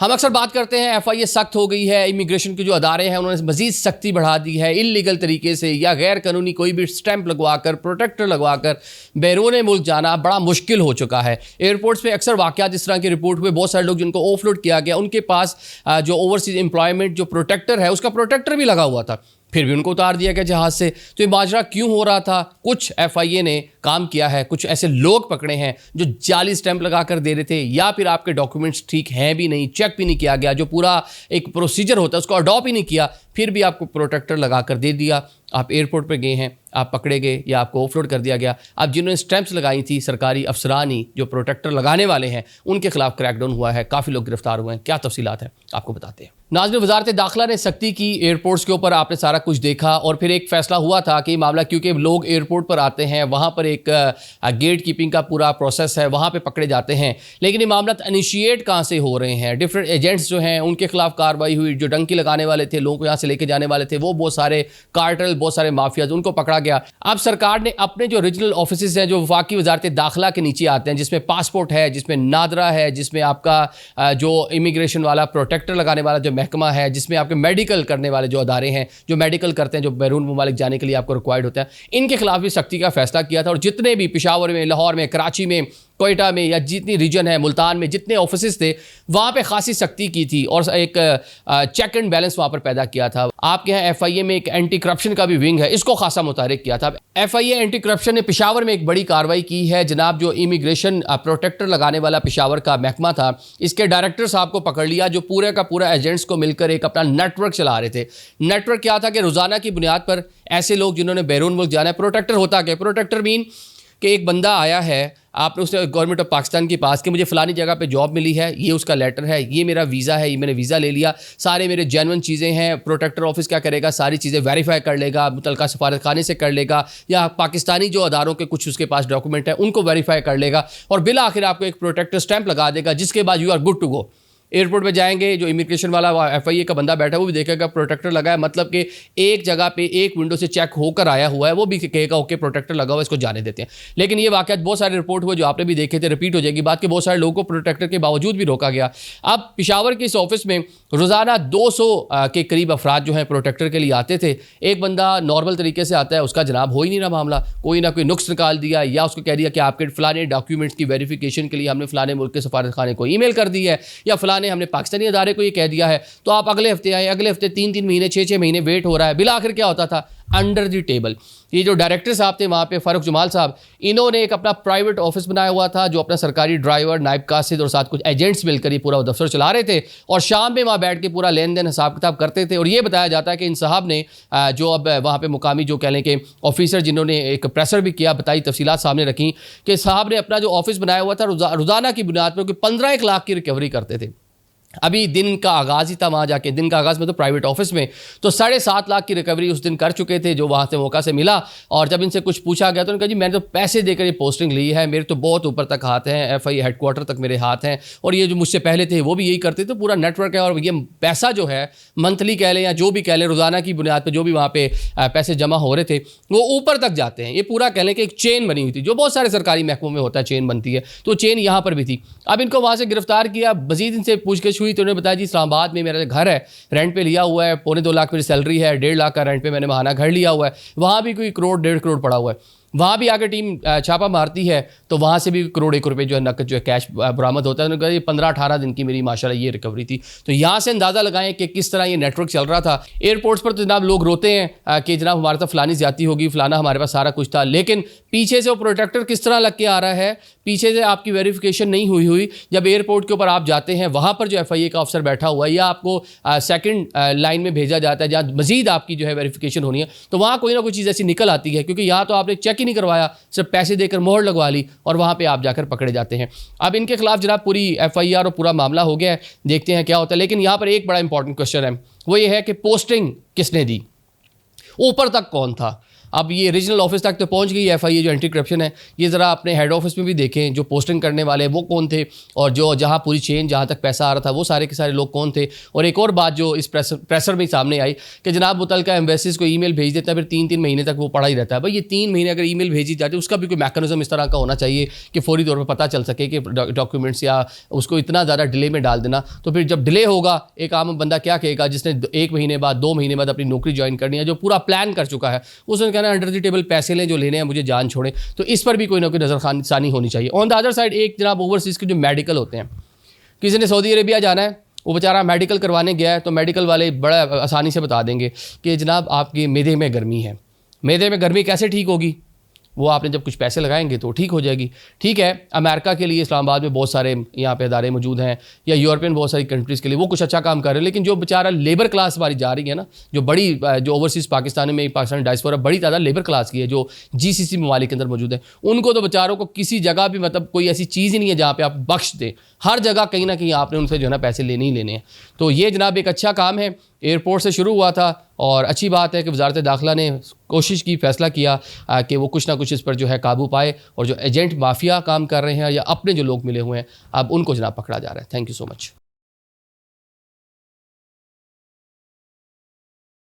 ہم اکثر بات کرتے ہیں ایف آئی اے سخت ہو گئی ہے، امیگریشن کے جو ادارے ہیں انہوں نے مزید سختی بڑھا دی ہے، انلیگل طریقے سے یا غیر قانونی کوئی بھی سٹیمپ لگوا کر، پروٹیکٹر لگوا کر بیرون ملک جانا بڑا مشکل ہو چکا ہے۔ ایئرپورٹس پہ اکثر واقعات اس طرح کے رپورٹ ہوئے، بہت سارے لوگ جن کو آف لوڈ کیا گیا ان کے پاس جو اوورسیز امپلائمنٹ جو پروٹیکٹر ہے اس کا پروٹیکٹر بھی لگا ہوا تھا، پھر بھی ان کو اتار دیا گیا جہاز سے۔ تو یہ ماجرا کیوں ہو رہا تھا؟ کچھ ایف آئی اے نے کام کیا ہے، کچھ ایسے لوگ پکڑے ہیں جو جعلی سٹیمپ لگا کر دے رہے تھے، یا پھر آپ کے ڈاکیومنٹس ٹھیک ہیں بھی نہیں، چیک بھی نہیں کیا گیا، جو پورا ایک پروسیجر ہوتا ہے اس کو اڈاپٹ ہی نہیں کیا، پھر بھی آپ کو پروٹیکٹر لگا کر دے دیا۔ آپ ایئرپورٹ پہ گئے ہیں، آپ پکڑے گئے یا آپ کو آف لوڈ کر دیا گیا۔ اب جنہوں نے سٹیمپس لگائی تھی سرکاری افسران ہی جو پروٹیکٹر لگانے والے ہیں ان کے خلاف کریک ڈاؤن ہوا ہے، کافی لوگ گرفتار ہوئے ہیں۔ کیا تفصیلات ہیں آپ کو بتاتے ہیں۔ ناظرین، وزارت داخلہ نے سختی کی ایئرپورٹس کے اوپر، آپ نے سارا کچھ دیکھا، اور پھر ایک فیصلہ ہوا تھا کہ معاملہ کیونکہ لوگ ایئرپورٹ پر آتے ہیں، وہاں پر ایک گیٹ کیپنگ کا پورا پروسیس ہے، وہاں پہ پکڑے جاتے ہیں، لیکن یہ معاملات انیشیٹ کہاں سے ہو رہے ہیں؟ ڈفرینٹ ایجنٹس جو ہیں ان کے خلاف کارروائی ہوئی، جو ڈنکی لگانے والے تھے، لوگوں کو یہاں سے لے کے جانے والے تھے، وہ بہت سارے کارٹل، بہت سارے مافیاز، ان کو پکڑا گیا۔ اب سرکار نے اپنے جو ریجنل آفیسز ہیں جو وفاقی وزارت داخلہ کے نیچے آتے ہیں، جس میں پاسپورٹ ہے، جس میں نادرا ہے، جس میں آپ کا جو امیگریشن والا پروٹیکٹر لگانے والا جو محکمہ ہے، جس میں آپ کے میڈیکل کرنے والے جو ادارے ہیں جو میڈیکل کرتے ہیں، جو بیرون ممالک جانے کے لیے آپ کو ریکوائرڈ ہوتا ہے، ان کے خلاف بھی سختی کا فیصلہ کیا تھا۔ اور جتنے بھی پشاور میں، لاہور میں، کراچی میں، کوئٹہ میں، یا جتنی ریجن ہے، ملتان میں جتنے آفیسز تھے وہاں پہ خاصی سختی کی تھی اور ایک چیک اینڈ بیلنس وہاں پر پیدا کیا تھا۔ آپ کے یہاں ایف آئی اے میں ایک اینٹی کرپشن کا بھی ونگ ہے، اس کو خاصا متحرک کیا تھا۔ ایف آئی اے اینٹی کرپشن نے پشاور میں ایک بڑی کارروائی کی ہے۔ جناب جو امیگریشن پروٹیکٹر لگانے والا پشاور کا محکمہ تھا، اس کے ڈائریکٹر صاحب کو پکڑ لیا، جو پورے کا پورا ایجنٹس کو مل کر ایک اپنا نیٹ ورک چلا رہے تھے۔ نیٹ ورک کیا تھا کہ روزانہ کی بنیاد پر ایسے لوگ جنہوں نے بیرون ملک جانا ہے، پروٹیکٹر ہوتا کہ پروٹیکٹر مین کہ ایک بندہ آیا ہے آپ نے اس نے گورنمنٹ آف پاکستان کے پاس کہ مجھے فلانی جگہ پہ جاب ملی ہے، یہ اس کا لیٹر ہے، یہ میرا ویزا ہے، یہ میں نے ویزا لے لیا، سارے میرے جینون چیزیں ہیں۔ پروٹیکٹر آفس کیا کرے گا؟ ساری چیزیں ویریفائی کر لے گا، متعلقہ سفارت خانے سے کر لے گا، یا پاکستانی جو اداروں کے کچھ اس کے پاس ڈاکومنٹ ہیں ان کو ویریفائی کر لے گا، اور بالآخر آپ کو ایک پروٹیکٹر اسٹیمپ لگا دے گا، جس کے بعد you are good to go. Airport پہ جائیں گے، جو امیگریشن والا ایف آئی اے کا بندہ بیٹھا ہے وہ بھی دیکھے گا پروٹیکٹر لگا ہے، مطلب کہ ایک جگہ پہ ایک ونڈو سے چیک ہو کر آیا ہوا ہے، وہ بھی کہے گا اوکے پروٹیکٹر لگا ہوا ہے، اس کو جانے دیتے ہیں۔ لیکن یہ واقعات بہت سارے رپورٹ ہوئے جو آپ نے بھی دیکھے تھے، ریپیٹ ہو جائے گی بات کہ بہت سارے لوگوں کو پروٹیکٹر کے باوجود بھی روکا گیا۔ اب پشاور کے اس آفس میں روزانہ 200 کے قریب افراد جو ہیں پروٹیکٹر کے لیے آتے تھے۔ ایک بندہ نارمل طریقے سے آتا ہے، اس کا جناب ہو ہی نہیں رہا معاملہ، کوئی نہ کوئی نقص نکال دیا، یا اس کو کہہ دیا کہ آپ کے فلانے ڈاکیومنٹس کی ویریفیکیشن کے لیے ہم نے فلانے ملک کے سفارت خانے کو ای میل کر دی ہے، یا فلانے ہم نے پاکستانی ادارے کو یہ کہہ دیا ہے، تو آپ اگلے ہفتے آئے، اگلے ہفتے 3 مہینے 6 مہینے ویٹ ہو رہا ہے۔ بالآخر کیا ہوتا تھا؟ انڈر دی ٹیبل یہ جو ڈائریکٹر صاحب تھے وہاں پہ، فاروق جمال صاحب، انہوں نے ایک اپنا پرائیویٹ آفس بنایا ہوا تھا، جو اپنا سرکاری ڈرائیور، نائب قاصد اور ساتھ کچھ ایجنٹس مل کر یہ پورا دفتر چلا رہے تھے، اور شام میں وہاں بیٹھ کے پورا لین دین حساب کتاب کرتے تھے۔ اور یہ بتایا جاتا ہے کہ ان صاحب نے جو اب وہاں پہ مقامی جو کہہ لیں کہ آفیسر جنہوں نے ایک پریسر بھی کیا، بتائی تفصیلات سامنے رکھیں کہ صاحب نے اپنا جو آفس بنایا ہوا تھا روزانہ کی بنیاد پر 15 لاکھ کی ریکوری کرتے تھے۔ ابھی دن کا آغاز ہی تھا، وہاں جا کے دن کا آغاز میں تو پرائیویٹ آفس میں تو 7.5 لاکھ کی ریکوری اس دن کر چکے تھے، جو وہاں سے موقع سے ملا۔ اور جب ان سے کچھ پوچھا گیا تو انہوں نے کہا جی میں نے تو پیسے دے کر یہ پوسٹنگ لی ہے، میرے تو بہت اوپر تک ہاتھ ہیں، ایف آئی ہیڈ کوارٹر تک میرے ہاتھ ہیں، اور یہ جو مجھ سے پہلے تھے وہ بھی یہی کرتے تھے، پورا نیٹ ورک ہے۔ اور یہ پیسہ جو ہے منتھلی کہہ لیں یا جو بھی کہہ لیں، روزانہ کی بنیاد پہ جو بھی وہاں پہ پیسے جمع ہو رہے تھے وہ اوپر تک جاتے ہیں۔ یہ پورا کہہ لیں کہ ایک چین بنی ہوئی تھی، جو بہت سارے سرکاری محکموں میں ہوتا ہے، چین بنتی ہے، تو چین یہاں پر بھی تھی۔ اب ان کو وہاں سے گرفتار کیا، مزید ان سے پوچھ گچھ ہوئی تو انہوں نے بتایا جی اسلام آباد میں میرا گھر ہے، رینٹ پہ لیا ہوا ہے، 2.25 لاکھ میری سیلری ہے، 1.5 لاکھ کا رینٹ پہ میں نے ماہانہ گھر لیا ہوا ہے، وہاں بھی کوئی 1 کروڑ 1.5 کروڑ پڑا ہوا ہے۔ وہاں بھی آگے ٹیم چھاپا مارتی ہے تو وہاں سے بھی 1 کروڑ 1 روپے جو ہے نقد جو ہے کیش برآمد ہوتا ہے۔ انہوں نے کہا یہ 15-18 دن کی میری ماشاءاللہ یہ ریکوری تھی۔ تو یہاں سے اندازہ لگائیں کہ کس طرح یہ نیٹ ورک چل رہا تھا۔ ایئرپورٹس پر تو جناب لوگ روتے ہیں کہ جناب ہمارے ساتھ فلانی زیادتی ہوگی، فلانا ہمارے پاس سارا کچھ تھا، لیکن پیچھے سے وہ پروٹیکٹر کس طرح لگ کے آ رہا ہے، پیچھے سے آپ کی ویریفیکیشن نہیں ہوئی۔ جب ایئرپورٹ کے اوپر آپ جاتے ہیں وہاں پر جو ایف آئی اے کا افسر بیٹھا ہوا ہے، یا آپ کو سیکنڈ لائن میں بھیجا جاتا ہے جہاں مزید آپ کی جو ہے ویریفیکیشن ہونی ہے، تو وہاں کوئی نہ کوئی چیز ایسی نکل آتی ہے، کیونکہ یہاں تو آپ نے چیک ہی نہیں کروایا، پیسے دے کر مہر لگوا لی، اور وہاں پہ آپ جا کر پکڑے جاتے ہیں۔ اب ان کے خلاف جناب پوری ایف آئی آر اور پورا معاملہ ہو گیا ہے، دیکھتے ہیں کیا ہوتا ہے۔ لیکن یہاں پر ایک بڑا امپورٹنٹ کوشچن ہے، وہ یہ ہے کہ پوسٹنگ کس نے دی، اوپر تک کون تھا؟ اب یہ ریجنل آفس تک تو پہنچ گئی FIA جو اینٹی کرپشن ہے. یہ ذرا اپنے ہیڈ آفس میں بھی دیکھیں جو پوسٹنگ کرنے والے وہ کون تھے, اور جو جہاں پوری چین جہاں تک پیسہ آ رہا تھا وہ سارے کے سارے لوگ کون تھے. اور ایک اور بات جو اس پریسر میں سامنے آئی کہ جناب متعلقہ ایمبیسیز کو ای میل بھیج دیتا ہے, پھر 3 مہینے تک وہ پڑا ہی رہتا ہے. بھائی یہ 3 مہینے اگر ای میل بھیجی جاتی ہے اس کا بھی کوئی میکانزم اس طرح کا ہونا چاہیے کہ فوری طور پہ پتہ چل سکے کہ ڈاکیومنٹس, یا اس کو اتنا زیادہ ڈیلے میں ڈال دینا. تو پھر جب ڈیلے ہوگا ایک عام بندہ کیا کہے گا جس نے 1 مہینے بعد 2 مہینے بعد اپنی نوکری جوائن کرنی ہے, جو پورا پلان کر چکا ہے, اس نے کہنا انڈر دی ٹیبل پیسے لیں جو لینے ہیں, مجھے جان چھوڑیں. تو اس پر بھی کوئی نہ کوئی نظر ثانی ہونی چاہیے. آن دا ادر سائڈ ایک جناب اوورسیز کے جو میڈیکل ہوتے ہیں, کسی نے سعودی عربیہ جانا ہے, وہ بیچارہ میڈیکل کروانے گیا ہے, تو میڈیکل والے بڑا آسانی سے بتا دیں گے کہ جناب آپ کے معدے میں گرمی ہے. معدے میں گرمی کیسے ٹھیک ہوگی؟ وہ آپ نے جب کچھ پیسے لگائیں گے تو ٹھیک ہو جائے گی. ٹھیک ہے, امریکہ کے لیے اسلام آباد میں بہت سارے یہاں پہ ادارے موجود ہیں, یا یورپین بہت ساری کنٹریز کے لیے وہ کچھ اچھا کام کر رہے ہیں, لیکن جو بیچارہ لیبر کلاس ہماری جا رہی ہے نا, جو بڑی جو اوورسیز پاکستان میں پاکستان ڈائسپورا بڑی تعداد لیبر کلاس کی ہے جو GCC ممالک کے اندر موجود ہے, ان کو تو بیچاروں کو کسی جگہ بھی مطلب کوئی ایسی چیز ہی نہیں ہے جہاں پہ آپ بخش دیں. ہر جگہ کہیں نہ کہیں آپ نے ان سے جو ہے نا پیسے لینے ہی لینے ہیں. تو یہ جناب ایک اچھا کام ہے, ایئرپورٹ سے شروع ہوا تھا, اور اچھی بات ہے کہ وزارت داخلہ نے کوشش کی, فیصلہ کیا کہ وہ کچھ نہ کچھ اس پر جو ہے قابو پائے, اور جو ایجنٹ مافیا کام کر رہے ہیں یا اپنے جو لوگ ملے ہوئے ہیں اب ان کو جناب پکڑا جا رہا ہے. Thank you so much.